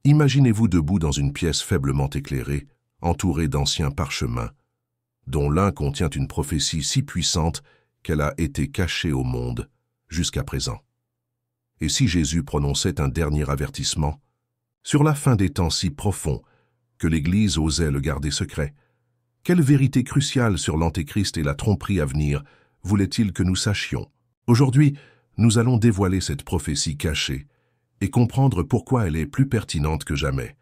Imaginez-vous debout dans une pièce faiblement éclairée, entourée d'anciens parchemins, dont l'un contient une prophétie si puissante qu'elle a été cachée au monde jusqu'à présent. Et si Jésus prononçait un dernier avertissement sur la fin des temps si profond que l'Église osait le garder secret, quelle vérité cruciale sur l'Antéchrist et la tromperie à venir voulait-il que nous sachions? Aujourd'hui, nous allons dévoiler cette prophétie cachée et comprendre pourquoi elle est plus pertinente que jamais.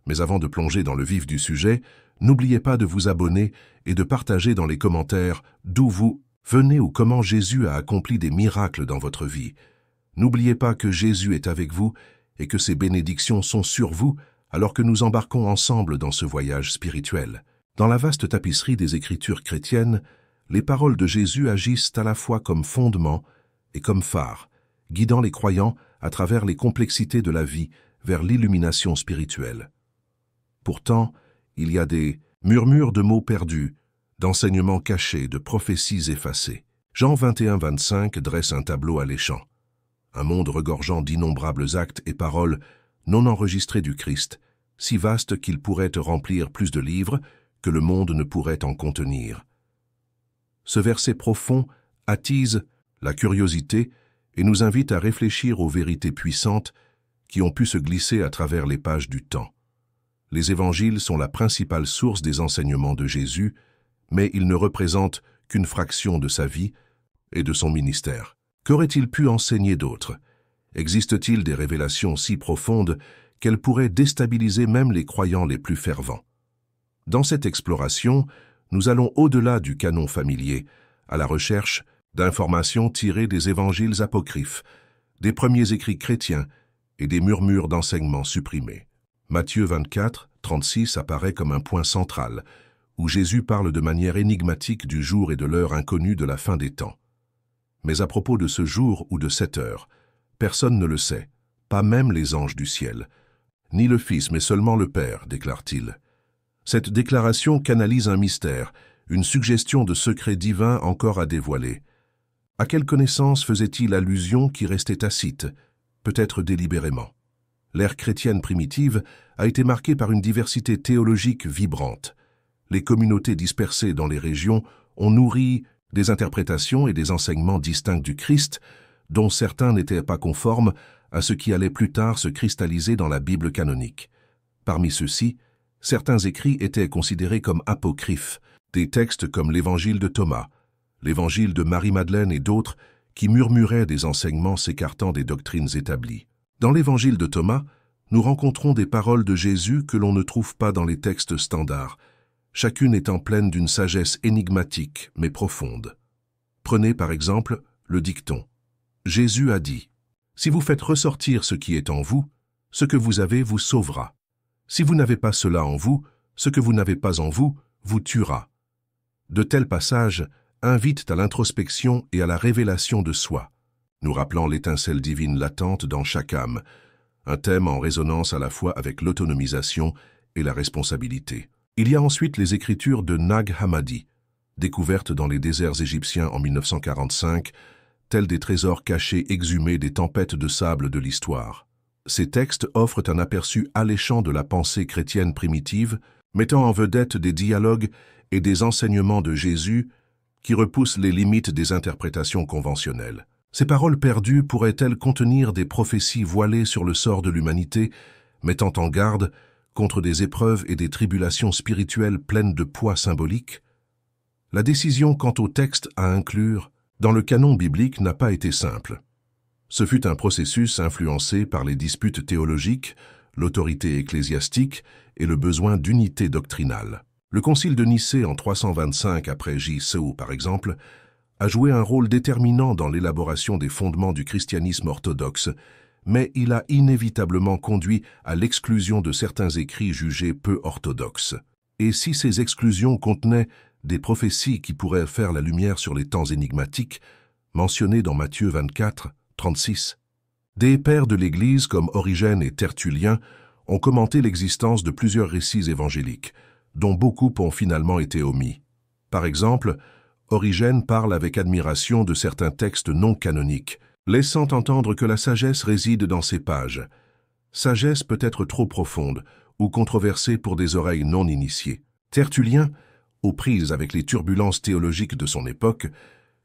Mais avant de plonger dans le vif du sujet, n'oubliez pas de vous abonner et de partager dans les commentaires d'où vous venez ou comment Jésus a accompli des miracles dans votre vie. N'oubliez pas que Jésus est avec vous et que ses bénédictions sont sur vous alors que nous embarquons ensemble dans ce voyage spirituel. Dans la vaste tapisserie des Écritures chrétiennes, les paroles de Jésus agissent à la fois comme fondement et comme phare, guidant les croyants à travers les complexités de la vie vers l'illumination spirituelle. Pourtant, il y a des murmures de mots perdus, d'enseignements cachés, de prophéties effacées. Jean 21-25 dresse un tableau alléchant. Un monde regorgeant d'innombrables actes et paroles non enregistrés du Christ, si vaste qu'il pourrait remplir plus de livres que le monde ne pourrait en contenir. Ce verset profond attise la curiosité et nous invite à réfléchir aux vérités puissantes qui ont pu se glisser à travers les pages du temps. Les évangiles sont la principale source des enseignements de Jésus, mais ils ne représentent qu'une fraction de sa vie et de son ministère. Qu'aurait-il pu enseigner d'autre? Existe-t-il des révélations si profondes qu'elles pourraient déstabiliser même les croyants les plus fervents? Dans cette exploration, nous allons au-delà du canon familier, à la recherche d'informations tirées des évangiles apocryphes, des premiers écrits chrétiens et des murmures d'enseignements supprimés. Matthieu 24, 36 apparaît comme un point central, où Jésus parle de manière énigmatique du jour et de l'heure inconnue de la fin des temps. Mais à propos de ce jour ou de cette heure, personne ne le sait, pas même les anges du ciel. Ni le Fils, mais seulement le Père, déclare-t-il. Cette déclaration canalise un mystère, une suggestion de secret divin encore à dévoiler. À quelle connaissance faisait-il allusion qui restait tacite, peut-être délibérément? L'ère chrétienne primitive a été marquée par une diversité théologique vibrante. Les communautés dispersées dans les régions ont nourri des interprétations et des enseignements distincts du Christ, dont certains n'étaient pas conformes à ce qui allait plus tard se cristalliser dans la Bible canonique. Parmi ceux-ci, certains écrits étaient considérés comme apocryphes, des textes comme l'Évangile de Thomas, l'Évangile de Marie-Madeleine et d'autres qui murmuraient des enseignements s'écartant des doctrines établies. Dans l'Évangile de Thomas, nous rencontrons des paroles de Jésus que l'on ne trouve pas dans les textes standards, chacune étant pleine d'une sagesse énigmatique mais profonde. Prenez par exemple le dicton. Jésus a dit « Si vous faites ressortir ce qui est en vous, ce que vous avez vous sauvera. Si vous n'avez pas cela en vous, ce que vous n'avez pas en vous vous tuera. » De tels passages invitent à l'introspection et à la révélation de soi, nous rappelant l'étincelle divine latente dans chaque âme, un thème en résonance à la fois avec l'autonomisation et la responsabilité. Il y a ensuite les écritures de Nag Hammadi, découvertes dans les déserts égyptiens en 1945, tels des trésors cachés exhumés des tempêtes de sable de l'histoire. Ces textes offrent un aperçu alléchant de la pensée chrétienne primitive, mettant en vedette des dialogues et des enseignements de Jésus qui repoussent les limites des interprétations conventionnelles. Ces paroles perdues pourraient-elles contenir des prophéties voilées sur le sort de l'humanité, mettant en garde contre des épreuves et des tribulations spirituelles pleines de poids symbolique? La décision quant au texte à inclure dans le canon biblique n'a pas été simple. Ce fut un processus influencé par les disputes théologiques, l'autorité ecclésiastique et le besoin d'unité doctrinale. Le concile de Nicée en 325 après J.C.O. par exemple, a joué un rôle déterminant dans l'élaboration des fondements du christianisme orthodoxe, mais il a inévitablement conduit à l'exclusion de certains écrits jugés peu orthodoxes. Et si ces exclusions contenaient des prophéties qui pourraient faire la lumière sur les temps énigmatiques, mentionnées dans Matthieu 24, 36, des pères de l'Église comme Origène et Tertullien ont commenté l'existence de plusieurs récits évangéliques, dont beaucoup ont finalement été omis. Par exemple, Origène parle avec admiration de certains textes non canoniques, laissant entendre que la sagesse réside dans ces pages. sagesse peut être trop profonde ou controversée pour des oreilles non initiées. Tertullien, aux prises avec les turbulences théologiques de son époque,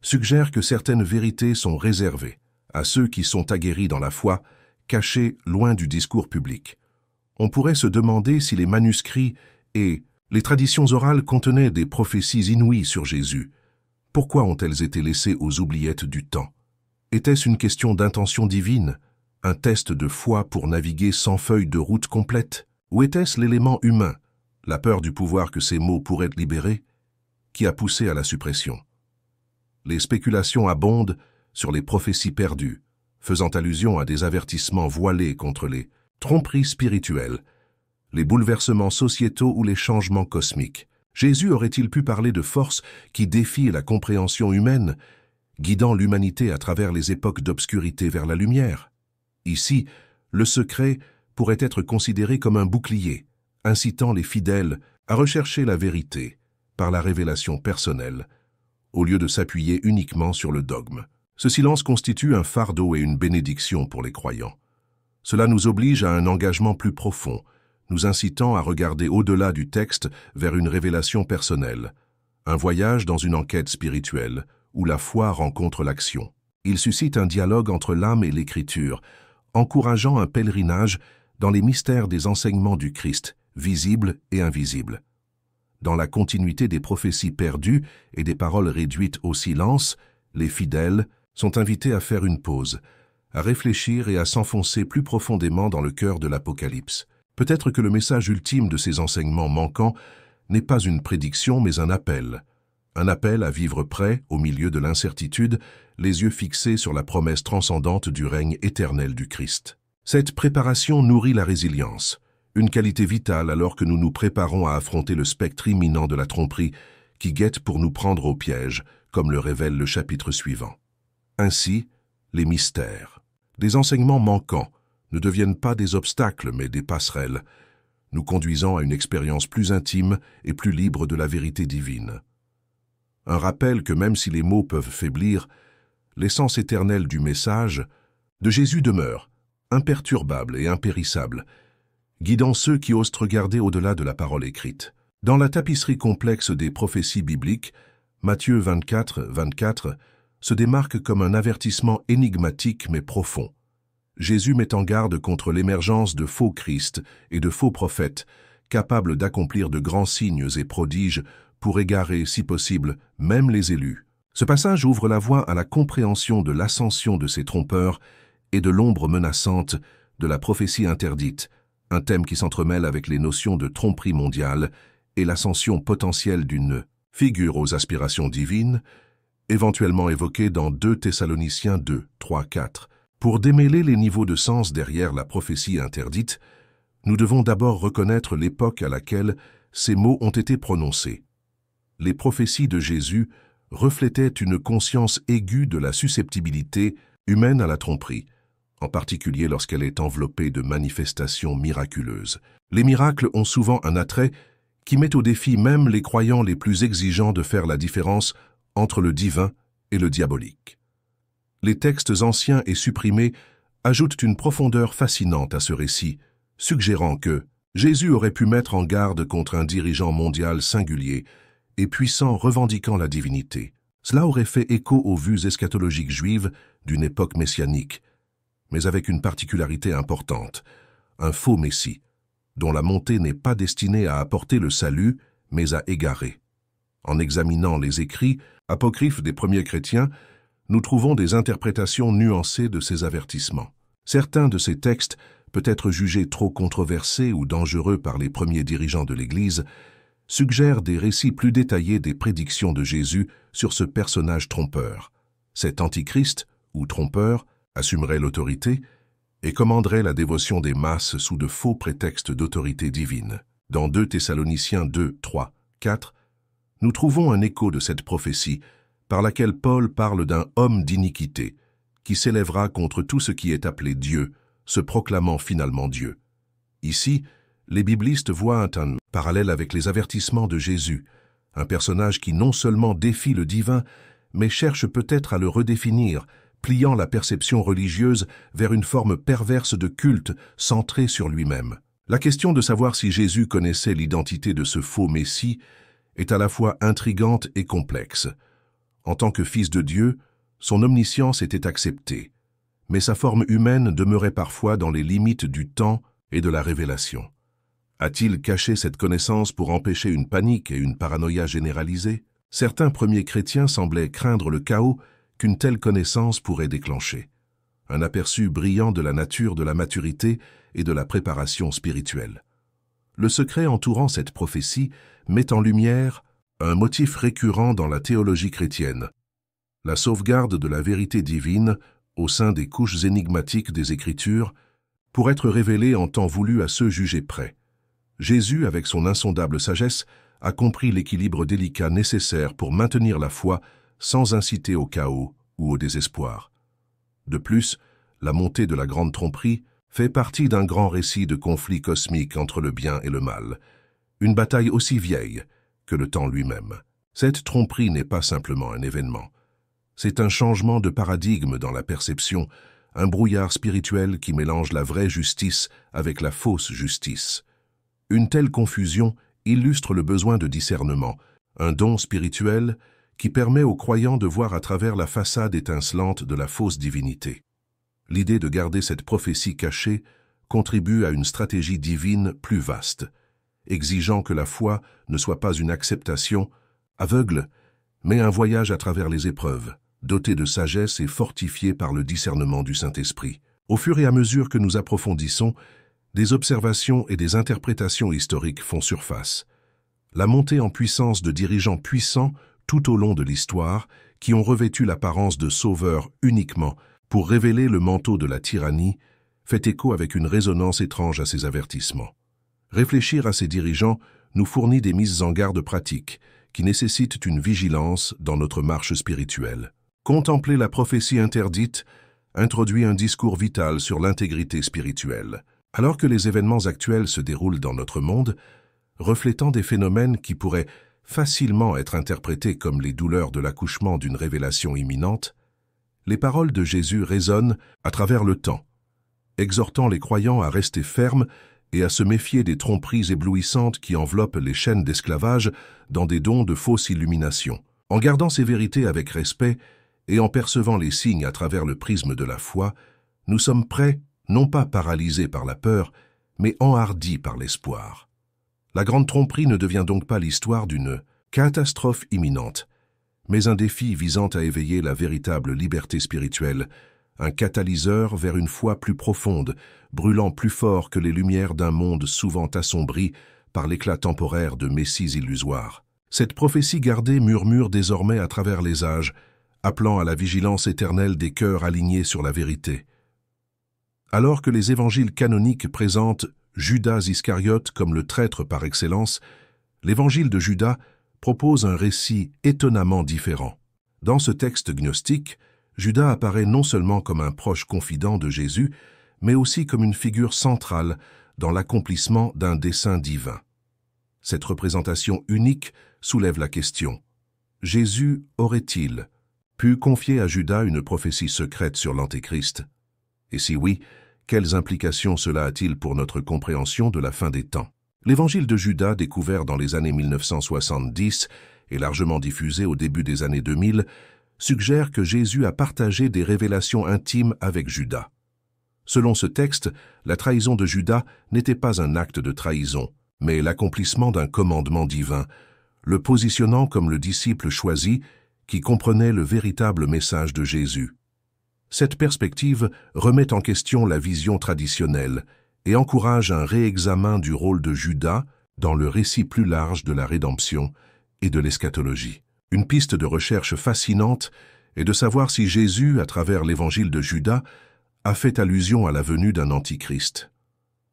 suggère que certaines vérités sont réservées à ceux qui sont aguerris dans la foi, cachés loin du discours public. On pourrait se demander si les manuscrits et les traditions orales contenaient des prophéties inouïes sur Jésus. Pourquoi ont-elles été laissées aux oubliettes du temps? Était-ce une question d'intention divine, un test de foi pour naviguer sans feuille de route complète? Ou était-ce l'élément humain, la peur du pouvoir que ces mots pourraient libérer, qui a poussé à la suppression? Les spéculations abondent sur les prophéties perdues, faisant allusion à des avertissements voilés contre les tromperies spirituelles, les bouleversements sociétaux ou les changements cosmiques. Jésus aurait-il pu parler de forces qui défient la compréhension humaine, guidant l'humanité à travers les époques d'obscurité vers la lumière? Ici, le secret pourrait être considéré comme un bouclier, incitant les fidèles à rechercher la vérité par la révélation personnelle, au lieu de s'appuyer uniquement sur le dogme. Ce silence constitue un fardeau et une bénédiction pour les croyants. Cela nous oblige à un engagement plus profond, nous incitant à regarder au-delà du texte vers une révélation personnelle, un voyage dans une enquête spirituelle où la foi rencontre l'action. Il suscite un dialogue entre l'âme et l'écriture, encourageant un pèlerinage dans les mystères des enseignements du Christ, visibles et invisibles. Dans la continuité des prophéties perdues et des paroles réduites au silence, les fidèles sont invités à faire une pause, à réfléchir et à s'enfoncer plus profondément dans le cœur de l'Apocalypse. Peut-être que le message ultime de ces enseignements manquants n'est pas une prédiction mais un appel à vivre prêt, au milieu de l'incertitude, les yeux fixés sur la promesse transcendante du règne éternel du Christ. Cette préparation nourrit la résilience, une qualité vitale alors que nous nous préparons à affronter le spectre imminent de la tromperie qui guette pour nous prendre au piège, comme le révèle le chapitre suivant. Ainsi, les mystères, des enseignements manquants, ne deviennent pas des obstacles mais des passerelles, nous conduisant à une expérience plus intime et plus libre de la vérité divine. Un rappel que même si les mots peuvent faiblir, l'essence éternelle du message de Jésus demeure, imperturbable et impérissable, guidant ceux qui osent regarder au-delà de la parole écrite. Dans la tapisserie complexe des prophéties bibliques, Matthieu 24, 24 se démarque comme un avertissement énigmatique mais profond. Jésus met en garde contre l'émergence de faux Christ et de faux prophètes, capables d'accomplir de grands signes et prodiges pour égarer, si possible, même les élus. Ce passage ouvre la voie à la compréhension de l'ascension de ces trompeurs et de l'ombre menaçante de la prophétie interdite, un thème qui s'entremêle avec les notions de tromperie mondiale et l'ascension potentielle d'une figure aux aspirations divines, éventuellement évoquée dans 2 Thessaloniciens 2, 3, 4. Pour démêler les niveaux de sens derrière la prophétie interdite, nous devons d'abord reconnaître l'époque à laquelle ces mots ont été prononcés. Les prophéties de Jésus reflétaient une conscience aiguë de la susceptibilité humaine à la tromperie, en particulier lorsqu'elle est enveloppée de manifestations miraculeuses. Les miracles ont souvent un attrait qui met au défi même les croyants les plus exigeants de faire la différence entre le divin et le diabolique. Les textes anciens et supprimés ajoutent une profondeur fascinante à ce récit, suggérant que Jésus aurait pu mettre en garde contre un dirigeant mondial singulier et puissant revendiquant la divinité. Cela aurait fait écho aux vues eschatologiques juives d'une époque messianique, mais avec une particularité importante, un faux messie, dont la montée n'est pas destinée à apporter le salut, mais à égarer. En examinant les écrits apocryphes des premiers chrétiens, nous trouvons des interprétations nuancées de ces avertissements. Certains de ces textes, peut-être jugés trop controversés ou dangereux par les premiers dirigeants de l'Église, suggèrent des récits plus détaillés des prédictions de Jésus sur ce personnage trompeur. Cet antichrist, ou trompeur, assumerait l'autorité et commanderait la dévotion des masses sous de faux prétextes d'autorité divine. Dans 2 Thessaloniciens 2, 3, 4, nous trouvons un écho de cette prophétie par laquelle Paul parle d'un homme d'iniquité qui s'élèvera contre tout ce qui est appelé Dieu, se proclamant finalement Dieu. Ici, les biblistes voient un parallèle avec les avertissements de Jésus, un personnage qui non seulement défie le divin, mais cherche peut-être à le redéfinir pliant la perception religieuse vers une forme perverse de culte centré sur lui-même. La question de savoir si Jésus connaissait l'identité de ce faux Messie est à la fois intrigante et complexe. En tant que fils de Dieu, son omniscience était acceptée, mais sa forme humaine demeurait parfois dans les limites du temps et de la révélation. A-t-il caché cette connaissance pour empêcher une panique et une paranoïa généralisée? Certains premiers chrétiens semblaient craindre le chaos qu'une telle connaissance pourrait déclencher. Un aperçu brillant de la nature de la maturité et de la préparation spirituelle. Le secret entourant cette prophétie met en lumière un motif récurrent dans la théologie chrétienne, la sauvegarde de la vérité divine au sein des couches énigmatiques des Écritures pour être révélée en temps voulu à ceux jugés prêts. Jésus, avec son insondable sagesse, a compris l'équilibre délicat nécessaire pour maintenir la foi sans inciter au chaos ou au désespoir. De plus, la montée de la grande tromperie fait partie d'un grand récit de conflit cosmique entre le bien et le mal, une bataille aussi vieille que le temps lui-même. Cette tromperie n'est pas simplement un événement. C'est un changement de paradigme dans la perception, un brouillard spirituel qui mélange la vraie justice avec la fausse justice. Une telle confusion illustre le besoin de discernement, un don spirituel qui permet aux croyants de voir à travers la façade étincelante de la fausse divinité. L'idée de garder cette prophétie cachée contribue à une stratégie divine plus vaste, exigeant que la foi ne soit pas une acceptation aveugle, mais un voyage à travers les épreuves, doté de sagesse et fortifié par le discernement du Saint-Esprit. Au fur et à mesure que nous approfondissons, des observations et des interprétations historiques font surface. La montée en puissance de dirigeants puissants tout au long de l'histoire qui ont revêtu l'apparence de sauveurs uniquement pour révéler le manteau de la tyrannie fait écho avec une résonance étrange à ces avertissements. Réfléchir à ces dirigeants nous fournit des mises en garde pratiques qui nécessitent une vigilance dans notre marche spirituelle. Contempler la prophétie interdite introduit un discours vital sur l'intégrité spirituelle. Alors que les événements actuels se déroulent dans notre monde, reflétant des phénomènes qui pourraient facilement être interprétés comme les douleurs de l'accouchement d'une révélation imminente, les paroles de Jésus résonnent à travers le temps, exhortant les croyants à rester fermes et à se méfier des tromperies éblouissantes qui enveloppent les chaînes d'esclavage dans des dons de fausse illumination. En gardant ces vérités avec respect et en percevant les signes à travers le prisme de la foi, nous sommes prêts, non pas paralysés par la peur, mais enhardis par l'espoir. La grande tromperie ne devient donc pas l'histoire d'une catastrophe imminente, mais un défi visant à éveiller la véritable liberté spirituelle, un catalyseur vers une foi plus profonde, brûlant plus fort que les lumières d'un monde souvent assombri par l'éclat temporaire de messies illusoires. Cette prophétie gardée murmure désormais à travers les âges, appelant à la vigilance éternelle des cœurs alignés sur la vérité. Alors que les évangiles canoniques présentent Judas Iscariote comme le traître par excellence, l'évangile de Judas propose un récit étonnamment différent. Dans ce texte gnostique, Judas apparaît non seulement comme un proche confident de Jésus, mais aussi comme une figure centrale dans l'accomplissement d'un dessein divin. Cette représentation unique soulève la question: Jésus aurait-il pu confier à Judas une prophétie secrète sur l'Antéchrist? Et si oui, quelles implications cela a-t-il pour notre compréhension de la fin des temps? L'évangile de Judas, découvert dans les années 1970 et largement diffusé au début des années 2000, suggère que Jésus a partagé des révélations intimes avec Judas. Selon ce texte, la trahison de Judas n'était pas un acte de trahison, mais l'accomplissement d'un commandement divin, le positionnant comme le disciple choisi qui comprenait le véritable message de Jésus. Cette perspective remet en question la vision traditionnelle et encourage un réexamen du rôle de Judas dans le récit plus large de la rédemption et de l'eschatologie. Une piste de recherche fascinante est de savoir si Jésus, à travers l'évangile de Judas, a fait allusion à la venue d'un antichrist.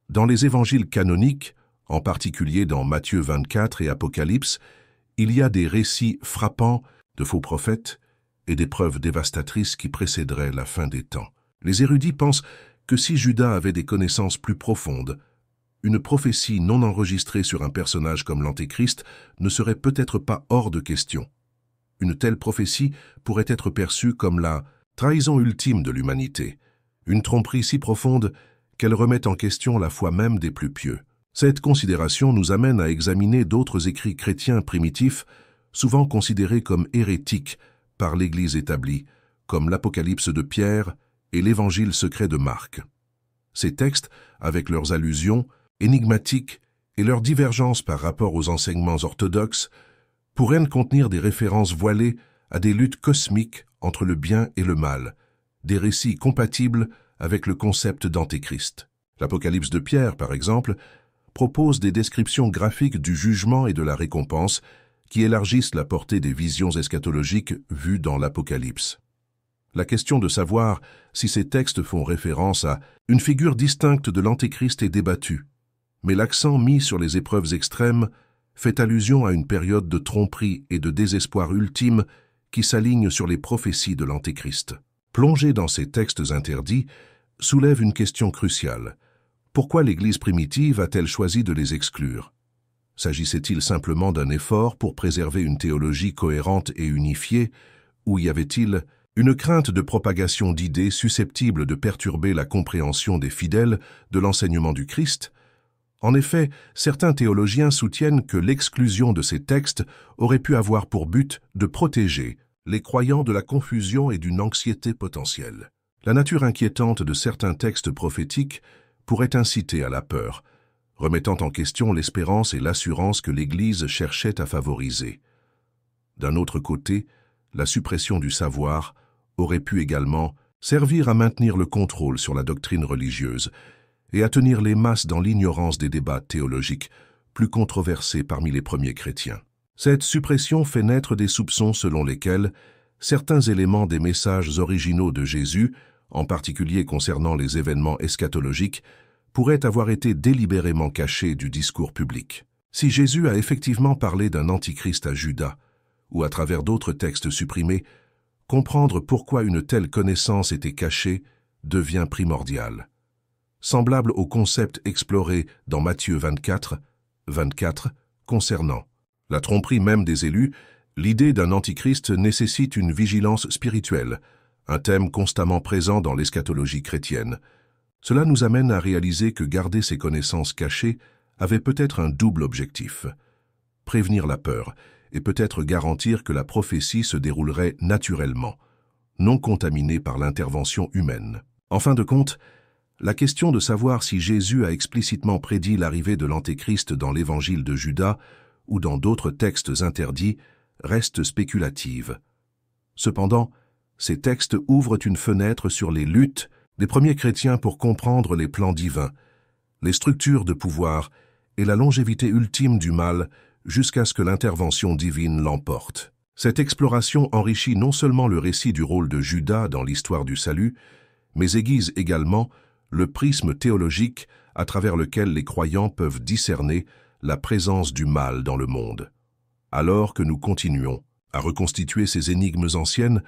Dans les évangiles canoniques, en particulier dans Matthieu 24 et Apocalypse, il y a des récits frappants de faux prophètes et des preuves dévastatrices qui précéderaient la fin des temps. Les érudits pensent que si Judas avait des connaissances plus profondes, une prophétie non enregistrée sur un personnage comme l'Antéchrist ne serait peut-être pas hors de question. Une telle prophétie pourrait être perçue comme la Trahison ultime de l'humanité, une tromperie si profonde qu'elle remet en question la foi même des plus pieux. Cette considération nous amène à examiner d'autres écrits chrétiens primitifs, souvent considérés comme hérétiques par l'Église établie, comme l'Apocalypse de Pierre et l'Évangile secret de Marc. Ces textes, avec leurs allusions, énigmatiques et leurs divergences par rapport aux enseignements orthodoxes, pourraient contenir des références voilées à des luttes cosmiques entre le bien et le mal, des récits compatibles avec le concept d'Antéchrist. L'Apocalypse de Pierre, par exemple, propose des descriptions graphiques du jugement et de la récompense qui élargissent la portée des visions eschatologiques vues dans l'Apocalypse. La question de savoir si ces textes font référence à une figure distincte de l'Antéchrist est débattue, mais l'accent mis sur les épreuves extrêmes fait allusion à une période de tromperie et de désespoir ultime qui s'aligne sur les prophéties de l'Antéchrist. Plonger dans ces textes interdits soulève une question cruciale. Pourquoi l'Église primitive a-t-elle choisi de les exclure? S'agissait-il simplement d'un effort pour préserver une théologie cohérente et unifiée, ou y avait-il une crainte de propagation d'idées susceptibles de perturber la compréhension des fidèles de l'enseignement du Christ? En effet, certains théologiens soutiennent que l'exclusion de ces textes aurait pu avoir pour but de protéger les croyants de la confusion et d'une anxiété potentielle. La nature inquiétante de certains textes prophétiques pourrait inciter à la peur, remettant en question l'espérance et l'assurance que l'Église cherchait à favoriser. D'un autre côté, la suppression du savoir aurait pu également servir à maintenir le contrôle sur la doctrine religieuse et à tenir les masses dans l'ignorance des débats théologiques plus controversés parmi les premiers chrétiens. Cette suppression fait naître des soupçons selon lesquels certains éléments des messages originaux de Jésus, en particulier concernant les événements eschatologiques, pourraient avoir été délibérément cachés du discours public. Si Jésus a effectivement parlé d'un antichrist à Juda, ou à travers d'autres textes supprimés, comprendre pourquoi une telle connaissance était cachée devient primordial. Semblable au concept exploré dans Matthieu 24 concernant la tromperie même des élus, l'idée d'un antichrist nécessite une vigilance spirituelle, un thème constamment présent dans l'eschatologie chrétienne. Cela nous amène à réaliser que garder ces connaissances cachées avait peut-être un double objectif: prévenir la peur et peut-être garantir que la prophétie se déroulerait naturellement, non contaminée par l'intervention humaine. En fin de compte, la question de savoir si Jésus a explicitement prédit l'arrivée de l'Antéchrist dans l'Évangile de Judas ou dans d'autres textes interdits reste spéculative. Cependant, ces textes ouvrent une fenêtre sur les luttes des premiers chrétiens pour comprendre les plans divins, les structures de pouvoir et la longévité ultime du mal jusqu'à ce que l'intervention divine l'emporte. Cette exploration enrichit non seulement le récit du rôle de Judas dans l'histoire du salut, mais aiguise également le prisme théologique à travers lequel les croyants peuvent discerner la présence du mal dans le monde. Alors que nous continuons à reconstituer ces énigmes anciennes,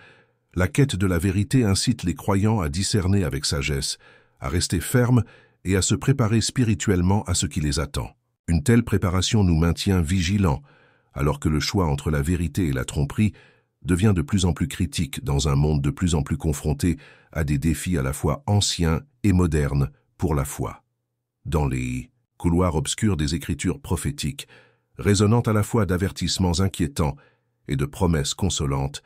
la quête de la vérité incite les croyants à discerner avec sagesse, à rester fermes et à se préparer spirituellement à ce qui les attend. Une telle préparation nous maintient vigilants, alors que le choix entre la vérité et la tromperie devient de plus en plus critique dans un monde de plus en plus confronté à des défis à la fois anciens et modernes pour la foi. Dans les couloirs obscurs des Écritures prophétiques, résonnant à la fois d'avertissements inquiétants et de promesses consolantes,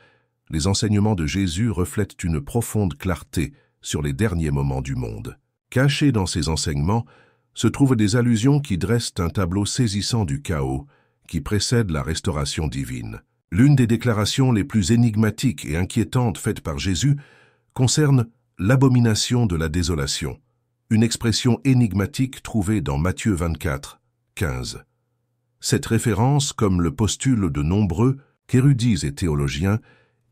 les enseignements de Jésus reflètent une profonde clarté sur les derniers moments du monde. Cachés dans ces enseignements se trouvent des allusions qui dressent un tableau saisissant du chaos qui précède la restauration divine. L'une des déclarations les plus énigmatiques et inquiétantes faites par Jésus concerne l'abomination de la désolation, une expression énigmatique trouvée dans Matthieu 24 Cette référence, comme le postulent de nombreux érudits et théologiens,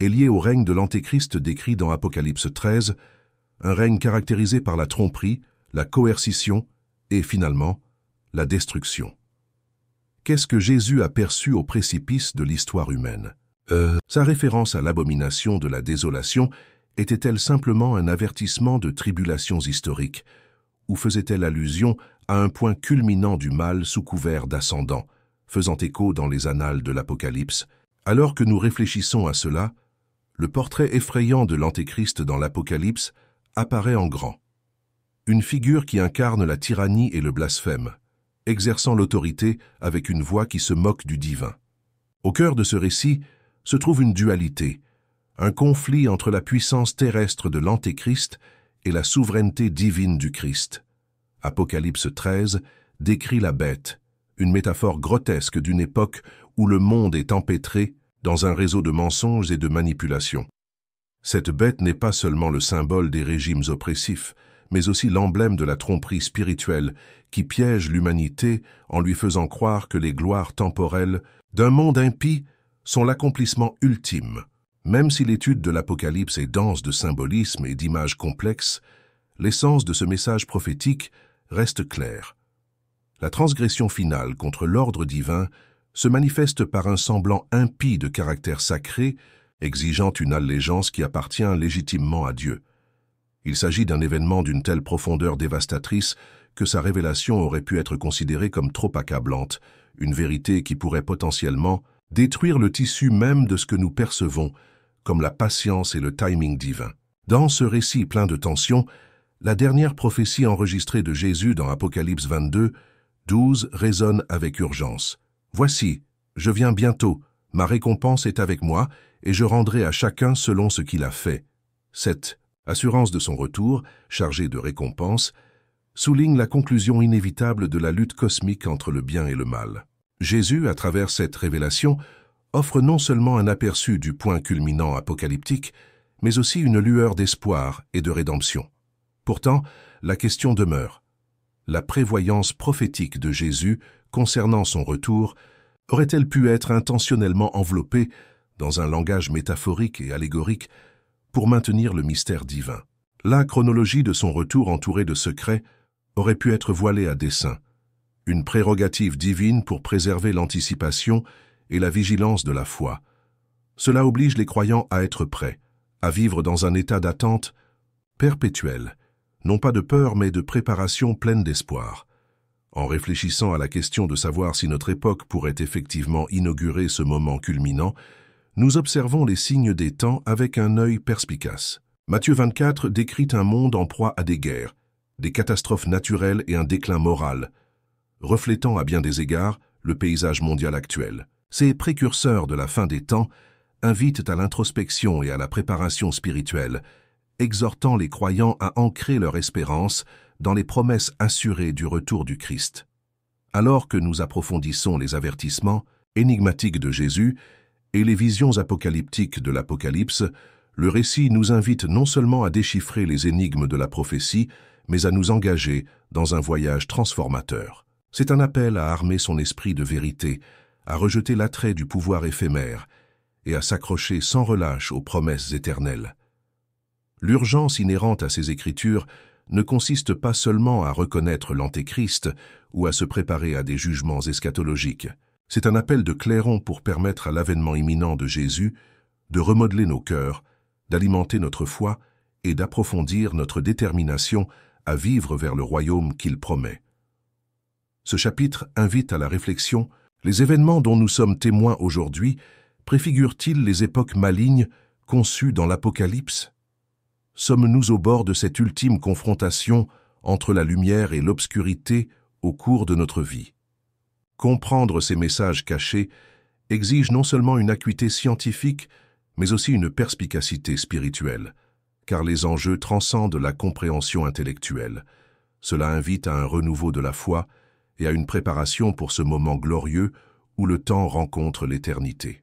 est liée au règne de l'Antéchrist décrit dans Apocalypse 13, un règne caractérisé par la tromperie, la coercition et, finalement, la destruction. Qu'est-ce que Jésus a perçu au précipice de l'histoire humaine? Sa référence à l'abomination de la désolation était-elle simplement un avertissement de tribulations historiques, ou faisait-elle allusion à un point culminant du mal sous couvert d'ascendant, faisant écho dans les annales de l'Apocalypse? Alors que nous réfléchissons à cela, le portrait effrayant de l'Antéchrist dans l'Apocalypse apparaît en grand. Une figure qui incarne la tyrannie et le blasphème, exerçant l'autorité avec une voix qui se moque du divin. Au cœur de ce récit se trouve une dualité, un conflit entre la puissance terrestre de l'Antéchrist et la souveraineté divine du Christ. Apocalypse 13 décrit la bête, une métaphore grotesque d'une époque où le monde est empêtré dans un réseau de mensonges et de manipulations. Cette bête n'est pas seulement le symbole des régimes oppressifs, mais aussi l'emblème de la tromperie spirituelle qui piège l'humanité en lui faisant croire que les gloires temporelles d'un monde impie sont l'accomplissement ultime. Même si l'étude de l'Apocalypse est dense de symbolisme et d'images complexes, l'essence de ce message prophétique reste claire. La transgression finale contre l'ordre divin se manifeste par un semblant impie de caractère sacré, exigeant une allégeance qui appartient légitimement à Dieu. Il s'agit d'un événement d'une telle profondeur dévastatrice que sa révélation aurait pu être considérée comme trop accablante, une vérité qui pourrait potentiellement détruire le tissu même de ce que nous percevons, comme la patience et le timing divin. Dans ce récit plein de tensions, la dernière prophétie enregistrée de Jésus dans Apocalypse 22, 12 résonne avec urgence. « Voici, je viens bientôt, ma récompense est avec moi, et je rendrai à chacun selon ce qu'il a fait. » Cette assurance de son retour, chargée de récompense, souligne la conclusion inévitable de la lutte cosmique entre le bien et le mal. Jésus, à travers cette révélation, offre non seulement un aperçu du point culminant apocalyptique, mais aussi une lueur d'espoir et de rédemption. Pourtant, la question demeure. La prévoyance prophétique de Jésus concernant son retour aurait-elle pu être intentionnellement enveloppée dans un langage métaphorique et allégorique pour maintenir le mystère divin? La chronologie de son retour entourée de secrets aurait pu être voilée à dessein, une prérogative divine pour préserver l'anticipation et la vigilance de la foi. Cela oblige les croyants à être prêts, à vivre dans un état d'attente perpétuelle, non pas de peur mais de préparation pleine d'espoir. En réfléchissant à la question de savoir si notre époque pourrait effectivement inaugurer ce moment culminant, nous observons les signes des temps avec un œil perspicace. Matthieu 24 décrit un monde en proie à des guerres, des catastrophes naturelles et un déclin moral, reflétant à bien des égards le paysage mondial actuel. Ces précurseurs de la fin des temps invitent à l'introspection et à la préparation spirituelle, exhortant les croyants à ancrer leur espérance dans les promesses assurées du retour du Christ. Alors que nous approfondissons les avertissements énigmatiques de Jésus et les visions apocalyptiques de l'Apocalypse, le récit nous invite non seulement à déchiffrer les énigmes de la prophétie, mais à nous engager dans un voyage transformateur. C'est un appel à armer son esprit de vérité, à rejeter l'attrait du pouvoir éphémère et à s'accrocher sans relâche aux promesses éternelles. L'urgence inhérente à ces écritures ne consiste pas seulement à reconnaître l'Antéchrist ou à se préparer à des jugements eschatologiques. C'est un appel de clairon pour permettre à l'avènement imminent de Jésus de remodeler nos cœurs, d'alimenter notre foi et d'approfondir notre détermination à vivre vers le royaume qu'il promet. Ce chapitre invite à la réflexion. Les événements dont nous sommes témoins aujourd'hui préfigurent-ils les époques malignes conçues dans l'Apocalypse? Sommes-nous au bord de cette ultime confrontation entre la lumière et l'obscurité au cours de notre vie? Comprendre ces messages cachés exige non seulement une acuité scientifique, mais aussi une perspicacité spirituelle, car les enjeux transcendent la compréhension intellectuelle. Cela invite à un renouveau de la foi et à une préparation pour ce moment glorieux où le temps rencontre l'éternité.